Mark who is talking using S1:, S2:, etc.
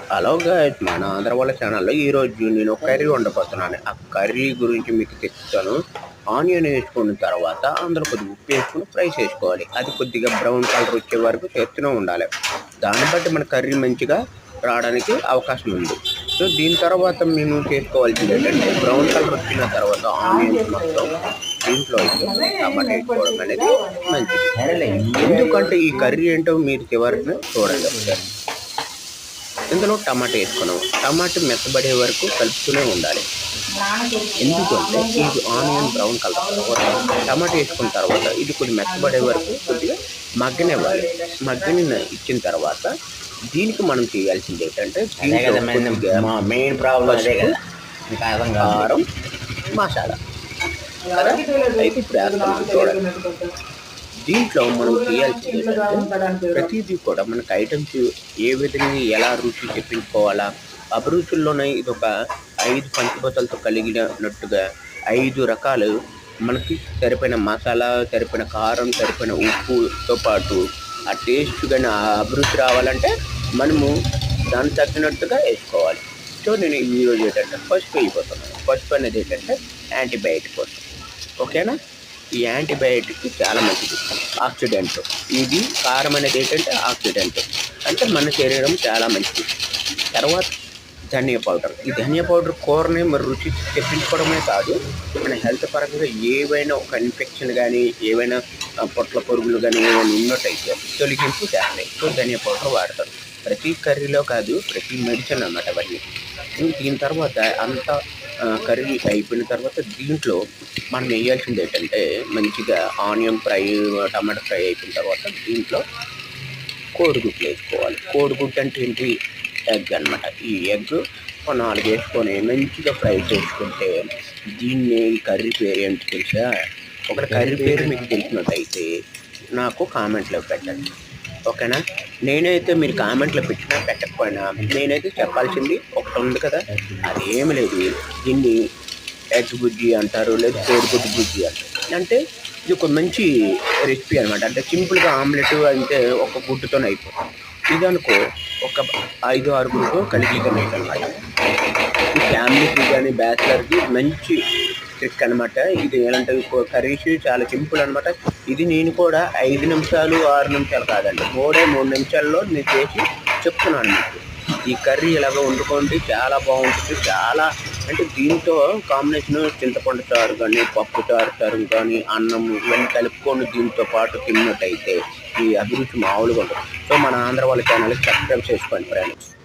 S1: Hello guys, మన ఆంధ్ర వాళ్ళ ఛానల్లో ఈరోజు నేను ఒక కర్రీ వండబోతున్నాను. ఆ కర్రీ గురించి మీకు చెప్తాను. ఆనియన్ వేసుకున్న తర్వాత అందులో కొద్దిగా ఉప్పు వేసుకుని ఫ్రై చేసుకోవాలి. అది కొద్దిగా బ్రౌన్ కలర్ వచ్చే వరకు చేస్తూనే ఉండాలి. దాన్ని బట్టి మన కర్రీ మంచిగా రావడానికి అవకాశం ఉంది. సో దీని తర్వాత మేము చేసుకోవాల్సింది ఏంటంటే, బ్రౌన్ కలర్ వచ్చిన తర్వాత ఆనియన్స్ మొత్తం దీంట్లో అయితే టమాటా వేసుకోవడం అనేది మంచిది. ఎందుకంటే ఈ కర్రీ ఏంటో మీరు చివరిని చూడండి ఒకసారి. ఇందులో టమాటా వేసుకున్నాము. టమాటా మెత్తబడే వరకు కలుపుతూనే ఉండాలి. ఎందుకంటే ఇది ఆనియన్ బ్రౌన్ కలర్ తర్వాత టమాటా వేసుకున్న తర్వాత ఇది కొద్దిగా మెత్తబడే వరకు కొద్దిగా మగ్గనివ్వాలి. మగ్గని ఇచ్చిన తర్వాత దీనికి మనం చేయాల్సింది ఏంటంటే, మెయిన్ ప్రాబ్లం కారం, మసాలా కదా. అయితే ఇప్పుడు వేస్తాం చూడండి. దీంట్లో మనం చేయాల్సింది ఏంటంటే, ప్రతిదీ కూడా మనకు ఐటమ్స్ ఏ విధంగా ఎలా రుచి చెప్పించుకోవాలా, అభిరుచుల్లోనే ఇది ఒక 5 పంచభూతాలతో కలిగినట్టుగా 5 రకాలు మనకి సరిపోయిన మసాలా, సరిపోయిన కారం, సరిపోయిన ఉప్పుతో పాటు ఆ టేస్ట్ కానీ ఆ అభిరుచి రావాలంటే మనము దానికి తగ్గినట్టుగా వేసుకోవాలి. సో నేను ఈరోజు ఏంటంటే పసుపు వేయిపోతున్నాను. పసుపు అనేది ఏంటంటే యాంటీబయాటిక్ కోసం, ఓకేనా. ఈ యాంటీబయాటిక్ చాలా మంచిది, ఆక్సిడెంట్. ఇది కారం అనేది ఏంటంటే ఆక్సిడెంట్, అంటే మన శరీరం చాలా మంచిది. తర్వాత ధనియా పౌడర్. ఈ ధనియా పౌడర్ కూరని మరి రుచి తెప్పించుకోవడమే కాదు, మన హెల్త్ పరంగా ఏవైనా ఒక ఇన్ఫెక్షన్ కానీ ఏవైనా పొట్ల పురుగులు కానీ ఏమైనా ఉన్నట్టయితే తొలగింపు చేస్తాయి. సో ధనియా పౌడర్ వాడతారు ప్రతి కర్రీలో కాదు, ప్రతి మెడిసిన్ అన్నమాట అవన్నీ. దీని తర్వాత అంతా కర్రీ అయిపోయిన తర్వాత దీంట్లో మనం వేయాల్సింది ఏంటంటే, మంచిగా ఆనియన్ ఫ్రై, టమాటా ఫ్రై అయిపోయిన తర్వాత దీంట్లో కోడిగుడ్లు వేసుకోవాలి. కోడిగుడ్డు అంటే ఏంటి? ఎగ్ అనమాట. ఈ ఎగ్ 4 వేసుకొని మంచిగా ఫ్రై చేసుకుంటే, దీన్ని కర్రీ పేరు ఏంటి తెలుసా? ఒక కర్రీ పేరు మీకు తెలిసినట్టయితే నాకు కామెంట్లో పెట్టండి, ఓకేనా. నేనైతే మీరు కామెంట్లో పెట్టినా పెట్టకపోయినా నేనైతే చెప్పాల్సింది ఒకటి ఉంది కదా, అదేమి లేదు. దీన్ని ఎగ్ బుజ్జి అంటారు, లేదా కోడిగుడ్డు బుజ్జి అంటారు. అంటే ఇది ఒక మంచి రెసిపీ అనమాట. అంటే సింపుల్గా ఆమ్లెట్ అంటే ఒక గుడ్డుతోనే అయిపోతుంది. ఇది అనుకో ఒక 5-6 కలిగిగా నైట్ అనమాట. ఈ ఫ్యామిలీకి కానీ బ్యాచిలర్కి మంచి ట్రిక్ అనమాట. ఇది ఎలాంటి కర్రీస్ చాలా సింపుల్ అనమాట. ఇది నేను కూడా 5 నిమిషాలు 6 నిమిషాలు కాదండి, 3 నిమిషాల్లో నేను చేసి చెప్తున్నాను మీకు. ఈ కర్రీ ఇలాగ వండుకోండి, చాలా బాగుంటుంది. చాలా అంటే దీంతో కాంబినేషన్ చింతపండు చారు కానీ, పప్పు చారు కానీ, అన్నం ఇవన్నీ కలుపుకొని దీంతో పాటు తిన్నట్టయితే ఈ అభిరుచి మామూలుగా ఉంటుంది. సో మన ఆంధ్ర వాళ్ళ ఛానల్కి సబ్స్క్రైబ్ చేసుకోండి ఫ్రెండ్స్.